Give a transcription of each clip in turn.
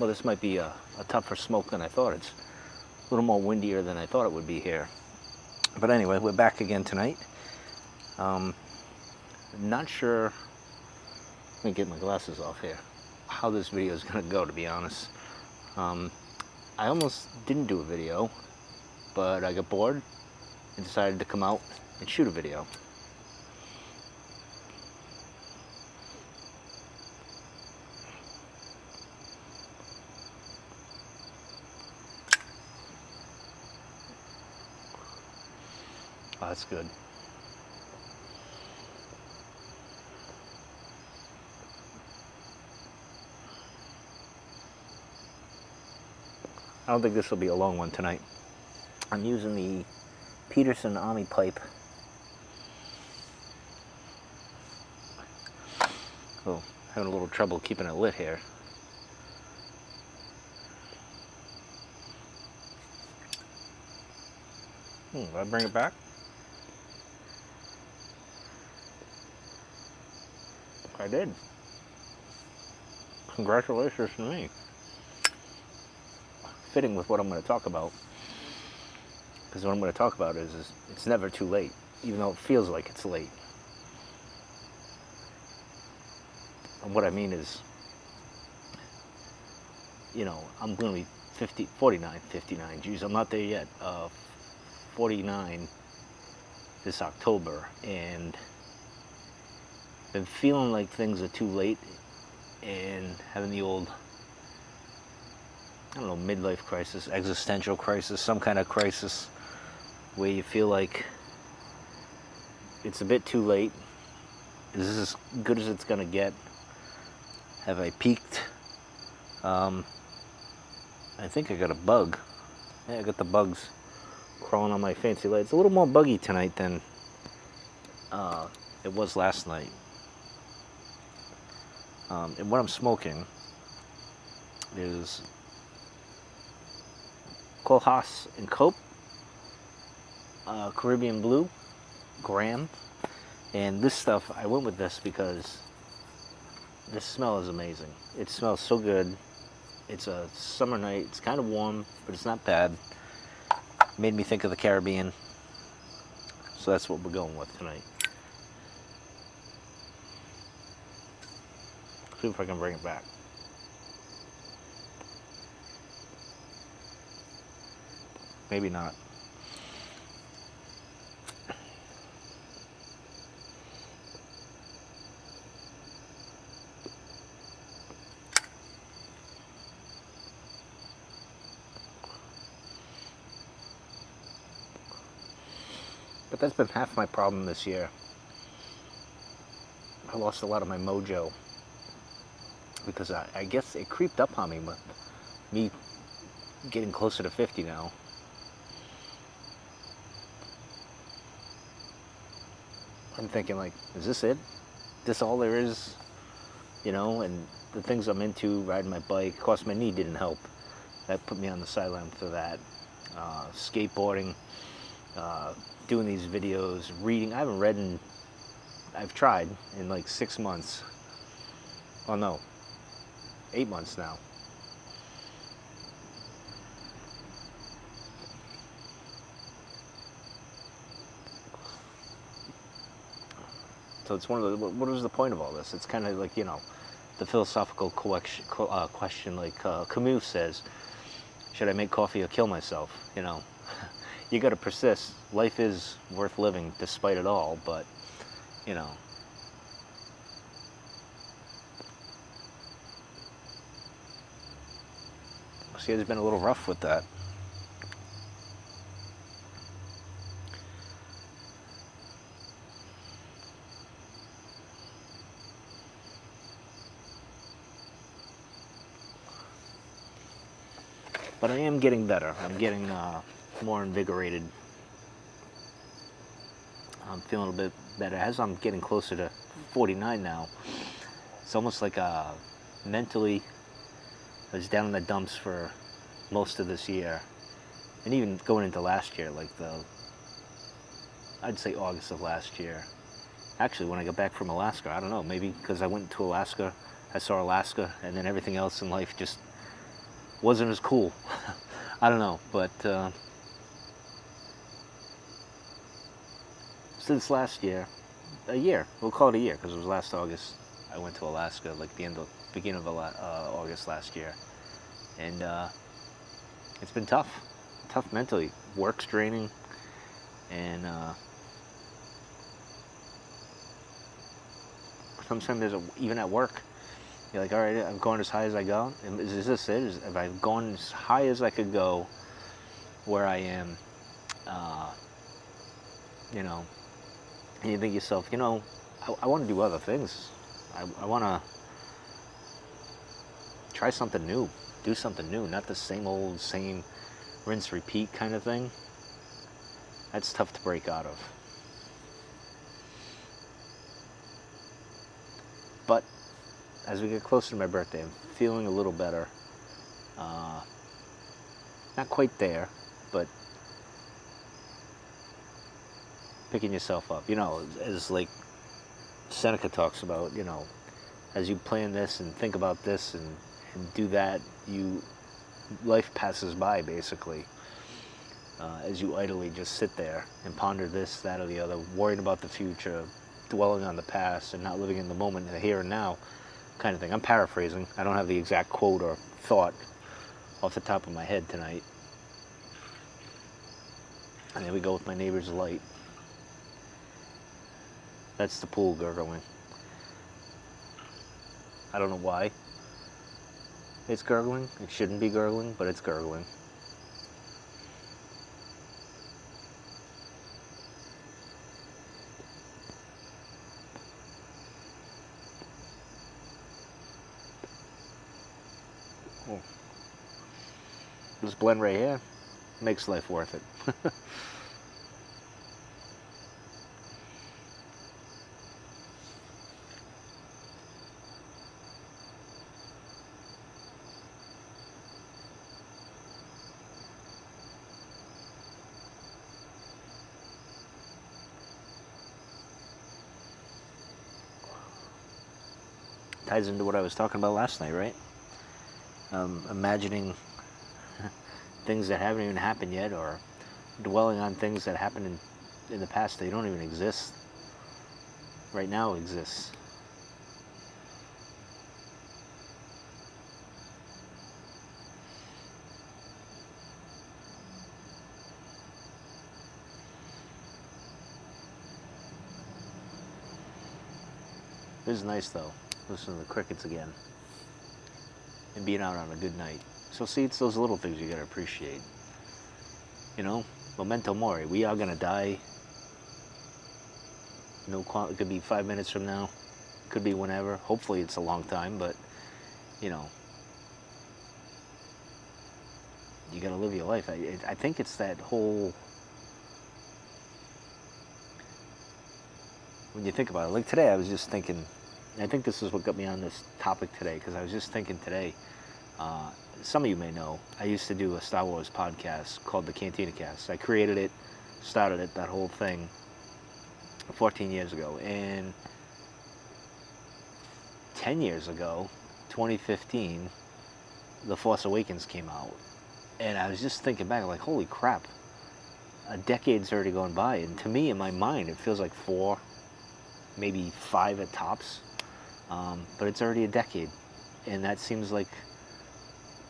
Well, this might be a tougher smoke than I thought. It's a little more windier than I thought it would be here. But anyway, we're back again tonight. Not sure, let me get my glasses off here, how this video is going to go, to be honest. I almost didn't do a video, but I got bored and decided to come out and shoot a video. Oh, that's good. I don't think this will be a long one tonight. I'm using the Peterson Omni pipe. Oh, having a little trouble keeping it lit here. Did I bring it back? I did. Congratulations to me. Fitting with what I'm going to talk about. Because what I'm going to talk about is it's never too late, even though it feels like it's late. And what I mean is, you know, I'm going to be 59. Geez, I'm not there yet. 49 this October, and been feeling like things are too late, and having the old, I don't know, midlife crisis, existential crisis, some kind of crisis where you feel like it's a bit too late. Is this as good as it's gonna get? Have I peaked? I think I got a bug. Yeah, I got the bugs crawling on my fancy light. It's a little more buggy tonight than it was last night. And what I'm smoking is Kohlhaas and Cope, Caribbean Blue, Graham. And this stuff, I went with this because this smell is amazing. It smells so good. It's a summer night. It's kind of warm, but it's not bad. Made me think of the Caribbean. So that's what we're going with tonight. See if I can bring it back. Maybe not. But that's been half my problem this year. I lost a lot of my mojo because I guess it creeped up on me, but me getting closer to 50 now. I'm thinking, like, is this it? This all there is? You know, and the things I'm into, riding my bike. Of course, my knee didn't help. That put me on the sideline for that. Skateboarding, doing these videos, reading. I haven't read I've tried in like 6 months. Oh no, 8 months now. So it's one of the, what is the point of all this? It's kind of like, you know, the philosophical question, like Camus says, should I make coffee or kill myself? You know, you got to persist. Life is worth living despite it all, but, you know. See, it's been a little rough with that. But I am getting better. I'm getting more invigorated. I'm feeling a bit better. As I'm getting closer to 49 now, it's almost like mentally, I was down in the dumps for most of this year. And even going into last year, like I'd say August of last year. Actually, when I got back from Alaska, I don't know, maybe because I went to Alaska, I saw Alaska, and then everything else in life just wasn't as cool. I don't know, but since last year, a year, we'll call it a year because it was last August. I went to Alaska, like beginning of August last year, and it's been tough mentally. Work's draining, and sometimes even at work, you're like, all right, I'm going as high as I go. And is this it? Have I gone as high as I could go where I am? Uh, you know, and you think to yourself, I want to do other things. I want to try something new, do something new, not the same rinse repeat kind of thing. That's tough to break out of. But as we get closer to my birthday, I'm feeling a little better. Not quite there, but picking yourself up. As like Seneca talks about, as you plan this and think about this and do that, life passes by basically. As you idly just sit there and ponder this, that, or the other, worrying about the future, dwelling on the past, and not living in the moment, the here and now kind of thing. I'm paraphrasing. I don't have the exact quote or thought off the top of my head tonight. And there we go with my neighbor's light. That's the pool gurgling. I don't know why it's gurgling. It shouldn't be gurgling, but it's gurgling. Oh. This blend right here makes life worth it. Ties into what I was talking about last night, right? Imagining things that haven't even happened yet, or dwelling on things that happened in the past. They don't even exist. Right now exists. It is nice though, listening to the crickets again and being out on a good night. So see, it's those little things you gotta appreciate. Memento mori. We are gonna die. It could be 5 minutes from now. Could be whenever. Hopefully it's a long time, but you gotta live your life. I think it's that whole, when you think about it, like today I was just thinking, I think this is what got me on this topic today, because I was just thinking today, some of you may know, I used to do a Star Wars podcast called the Cantina Cast. I created it, started it, that whole thing, 14 years ago. And 10 years ago, 2015, The Force Awakens came out. And I was just thinking back, like, holy crap, a decade's already gone by. And to me, in my mind, it feels like 4, maybe 5 at tops. But it's already a decade. And that seems like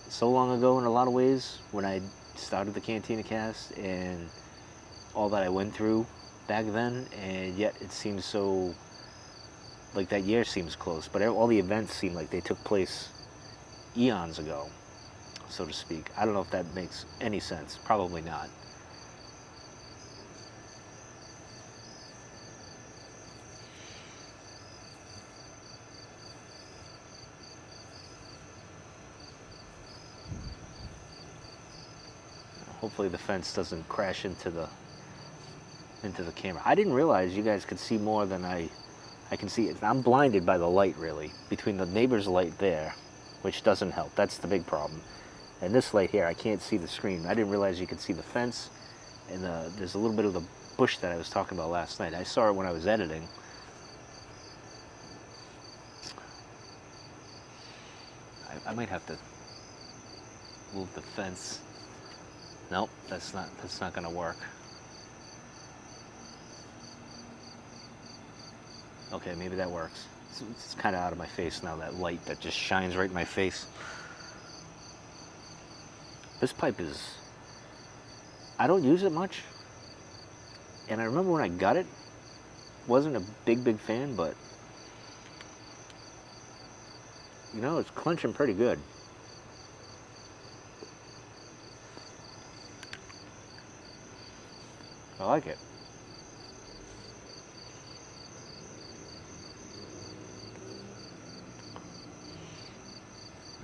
so long ago in a lot of ways, when I started the Cantina Cast and all that I went through back then, and yet it seems so, like that year seems close, but all the events seem like they took place eons ago, so to speak. I don't know if that makes any sense. Probably not. Hopefully the fence doesn't crash into the camera. I didn't realize you guys could see more than I can see. I'm blinded by the light, really, between the neighbor's light there, which doesn't help. That's the big problem. And this light here, I can't see the screen. I didn't realize you could see the fence, and there's a little bit of the bush that I was talking about last night. I saw it when I was editing. I might have to move the fence. Nope, that's not gonna work. Okay, maybe that works. It's kind of out of my face now, that light that just shines right in my face. This pipe is, I don't use it much. And I remember when I got it, wasn't a big fan, but you know, it's clenching pretty good. I like it.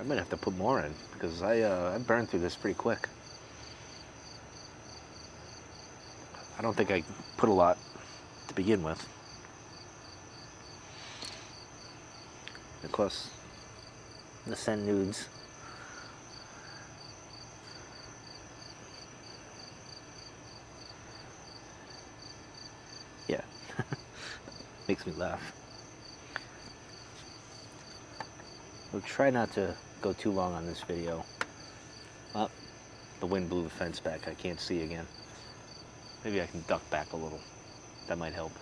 I might have to put more in because I burned through this pretty quick. I don't think I put a lot to begin with. Of course, the send nudes. Yeah, makes me laugh. We'll try not to go too long on this video. Oh, the wind blew the fence back. I can't see again. Maybe I can duck back a little. That might help.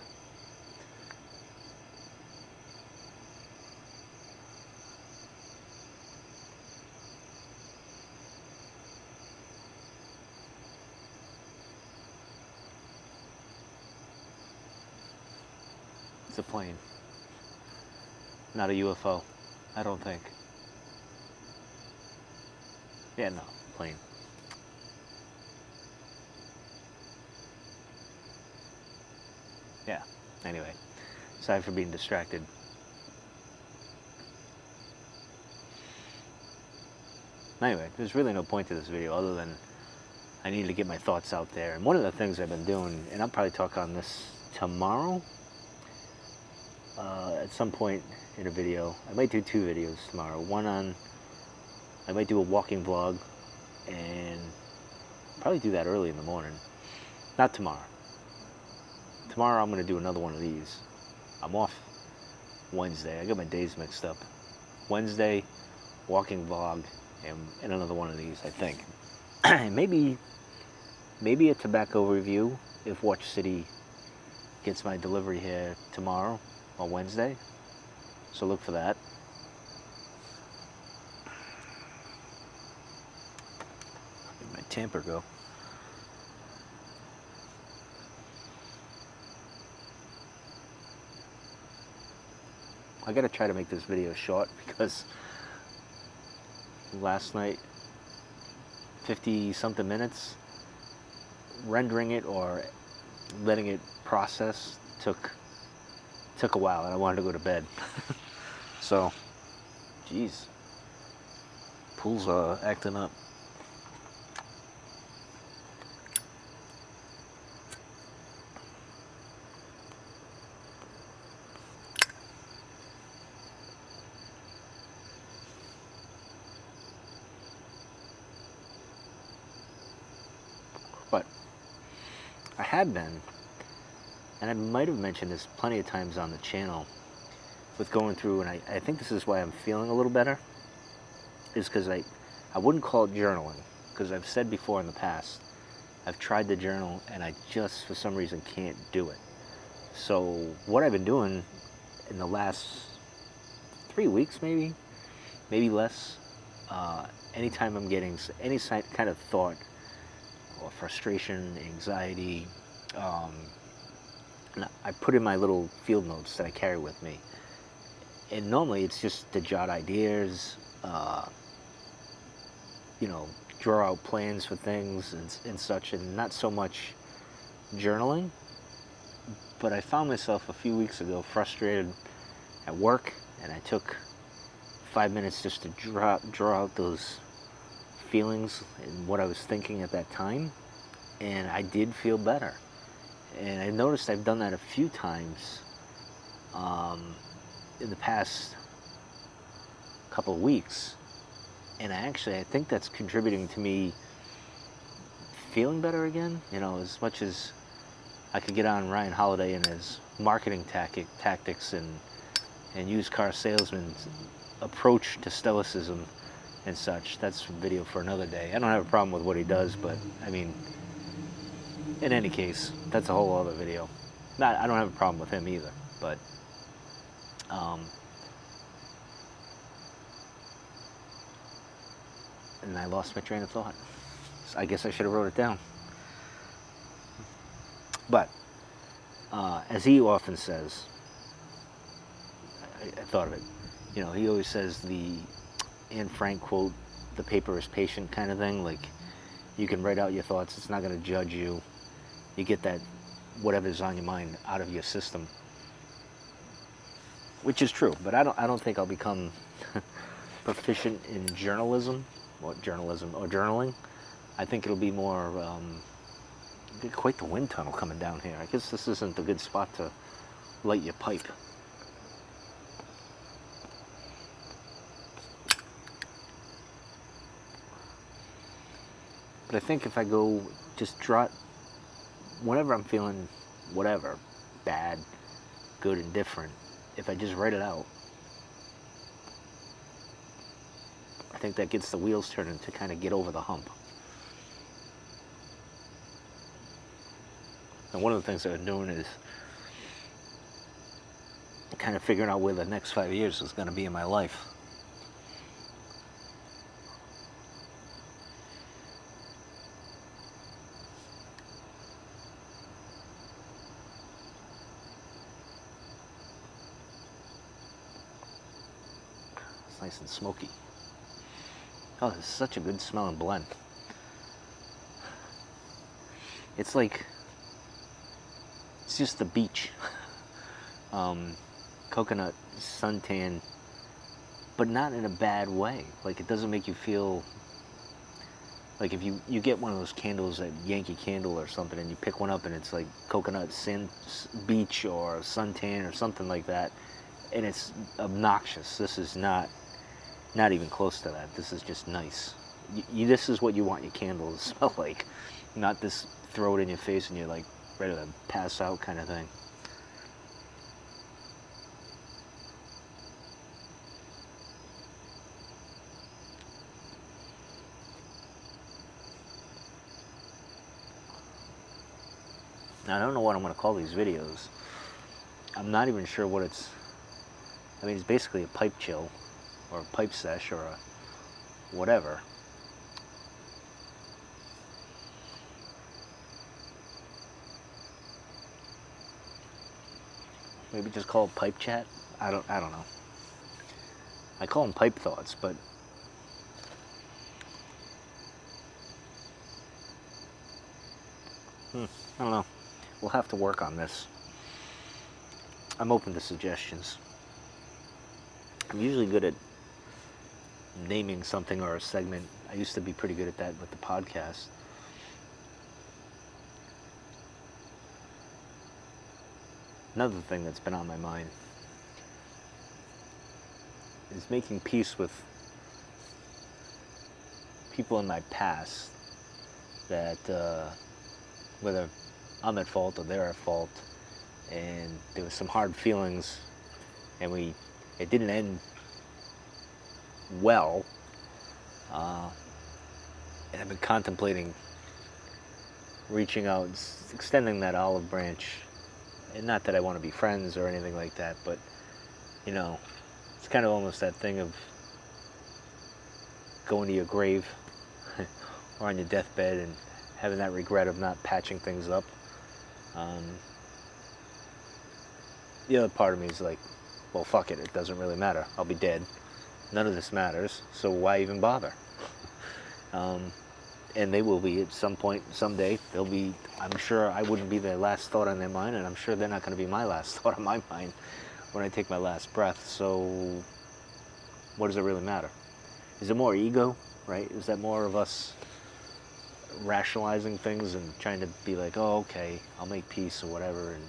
It's a plane. Not a UFO. I don't think. Yeah, no, plane. Yeah, anyway. Sorry for being distracted. Anyway, there's really no point to this video other than I need to get my thoughts out there. And one of the things I've been doing, and I'll probably talk on this tomorrow, at some point in a video. I might do 2 videos tomorrow. One on, I might do a walking vlog, and probably do that early in the morning. Not tomorrow. Tomorrow I'm going to do another one of these. I'm off Wednesday. I got my days mixed up. Wednesday, walking vlog, and another one of these, I think. maybe a tobacco review if Watch City gets my delivery here tomorrow or Wednesday. So look for that. Where'd my tamper go? I gotta try to make this video short because last night, 50 something minutes, rendering it or letting it process took a while, and I wanted to go to bed. So, geez, pool's acting up. But I had been, and I might have mentioned this plenty of times on the channel, with going through, and I think this is why I'm feeling a little better, is because I wouldn't call it journaling, because I've said before in the past, I've tried to journal, and I just, for some reason, can't do it. So what I've been doing in the last 3 weeks, maybe less, anytime I'm getting any kind of thought, or frustration, anxiety, I put in my little field notes that I carry with me. And normally it's just to jot ideas, you know, draw out plans for things and such, and not so much journaling. But I found myself a few weeks ago frustrated at work, and I took 5 minutes just to draw out those feelings and what I was thinking at that time, and I did feel better. And I noticed I've done that a few times in the past couple of weeks, and I think that's contributing to me feeling better again. You know, as much as I could get on Ryan Holiday and his marketing tactics and used car salesman's approach to stoicism, and such. That's a video for another day. I don't have a problem with what he does, but I mean, in any case, that's a whole other video. Not, I don't have a problem with him either, but and I lost my train of thought. So I guess I should have wrote it down. But as he often says, I thought of it. You know, he always says the Anne Frank quote, "The paper is patient," kind of thing. Like, you can write out your thoughts; it's not going to judge you. You get that whatever's on your mind out of your system, which is true. But I don't think I'll become proficient in journalism or journaling. I think it'll be more. Quite the wind tunnel coming down here. I guess this isn't a good spot to light your pipe. But I think if I go just whenever I'm feeling whatever, bad, good, indifferent, if I just write it out, I think that gets the wheels turning to kind of get over the hump. And one of the things that I'm doing is kind of figuring out where the next 5 years is going to be in my life. It's nice and smoky. Oh, this is such a good smelling blend. It's like, it's just the beach. Coconut suntan, but not in a bad way. Like, it doesn't make you feel like if you get one of those candles at Yankee Candle or something and you pick one up and it's like coconut beach or suntan or something like that, and it's obnoxious. This is not even close to that. This is just nice. This is what you want your candle to smell like, not this throw it in your face and you're like ready to pass out kind of thing. Now, I don't know what I'm going to call these videos. I'm not even sure what it's... I mean, it's basically a pipe chill, or a pipe sesh, or a whatever. Maybe just call it pipe chat? I don't know. I call them pipe thoughts, but... I don't know. We'll have to work on this. I'm open to suggestions. I'm usually good at naming something or a segment. I used to be pretty good at that with the podcast. Another thing that's been on my mind is making peace with people in my past that whether I'm at fault or they're at fault, and there was some hard feelings, and it didn't end well, and I've been contemplating reaching out, extending that olive branch, and not that I want to be friends or anything like that, but you know, it's kind of almost that thing of going to your grave or on your deathbed and having that regret of not patching things up. The other part of me is like, well, fuck it, it doesn't really matter. I'll be dead. None of this matters, so why even bother? And they will be at some point, someday. They'll be, I'm sure I wouldn't be their last thought on their mind, and I'm sure they're not going to be my last thought on my mind when I take my last breath. So what does it really matter? Is it more ego, right? Is that more of us rationalizing things and trying to be like, oh, okay, I'll make peace or whatever, and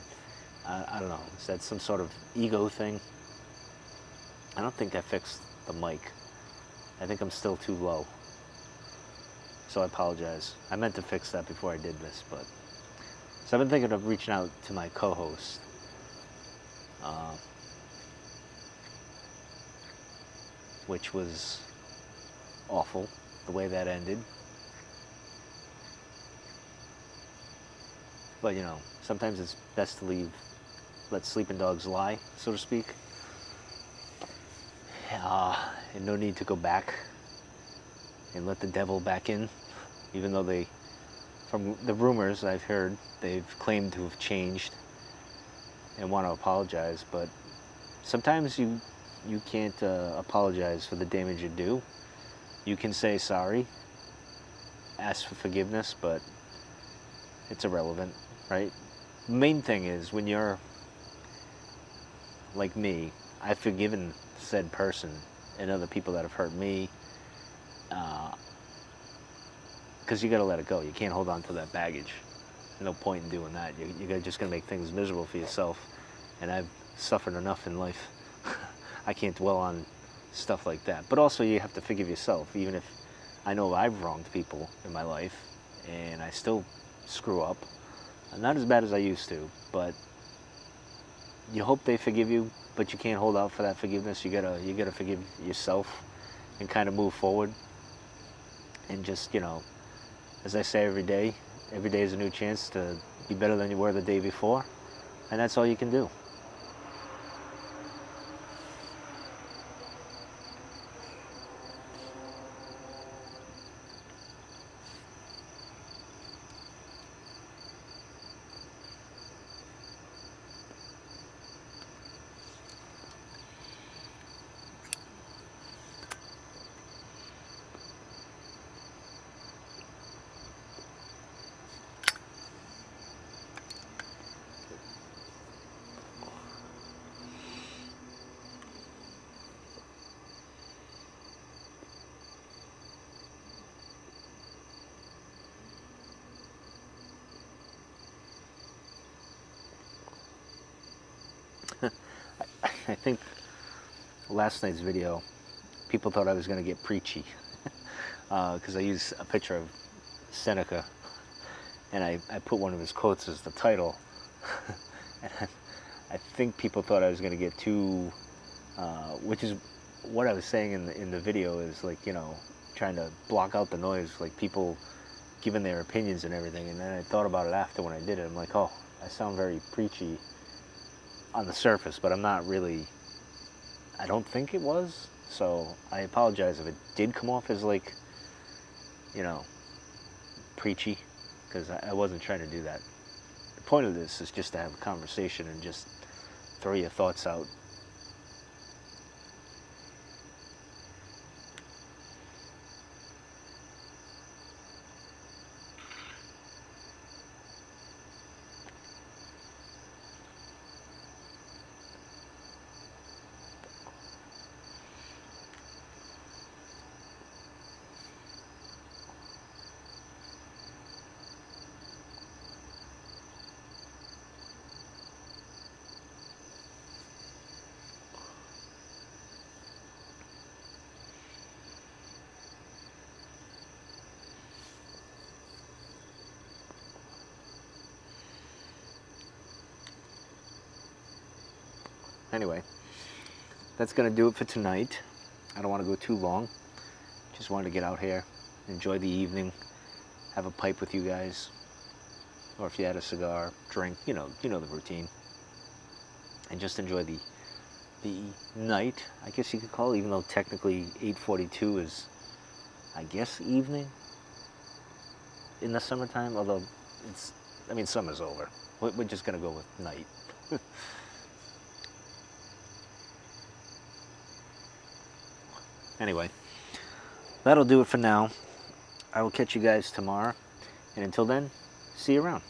I don't know. Is that some sort of ego thing? I don't think I fixed the mic. I think I'm still too low. So I apologize. I meant to fix that before I did this, but... So I've been thinking of reaching out to my co-host. Which was awful the way that ended. But you know, sometimes it's best to let sleeping dogs lie, so to speak. And no need to go back and let the devil back in, even though from the rumors I've heard, they've claimed to have changed and want to apologize. But sometimes you can't apologize for the damage you do. You can say sorry, ask for forgiveness, but it's irrelevant, right? The main thing is when you're like me, I've forgiven said person and other people that have hurt me, because you got to let it go. You can't hold on to that baggage. No point in doing that. You're just going to make things miserable for yourself. And I've suffered enough in life. I can't dwell on stuff like that. But also you have to forgive yourself, even if I know I've wronged people in my life and I still screw up. Not as bad as I used to, but you hope they forgive you, but you can't hold out for that forgiveness. You gotta forgive yourself and kind of move forward. And just, you know, as I say every day is a new chance to be better than you were the day before. And that's all you can do. I think last night's video, people thought I was going to get preachy because I used a picture of Seneca and I put one of his quotes as the title. And I think people thought I was going to get too, which is what I was saying in the video is like, you know, trying to block out the noise, like people giving their opinions and everything. And then I thought about it after when I did it. I'm like, oh, I sound very preachy on the surface, but I'm not really, I don't think it was. So I apologize if it did come off as like, you know, preachy, because I wasn't trying to do that. The point of this is just to have a conversation and just throw your thoughts out. Anyway, that's going to do it for tonight. I don't want to go too long. Just wanted to get out here, enjoy the evening, have a pipe with you guys, or if you had a cigar, drink, you know the routine, and just enjoy the night, I guess you could call it, even though technically 8:42 is, I guess, evening in the summertime, although summer's over. We're just going to go with night. Anyway, that'll do it for now. I will catch you guys tomorrow. And until then, see you around.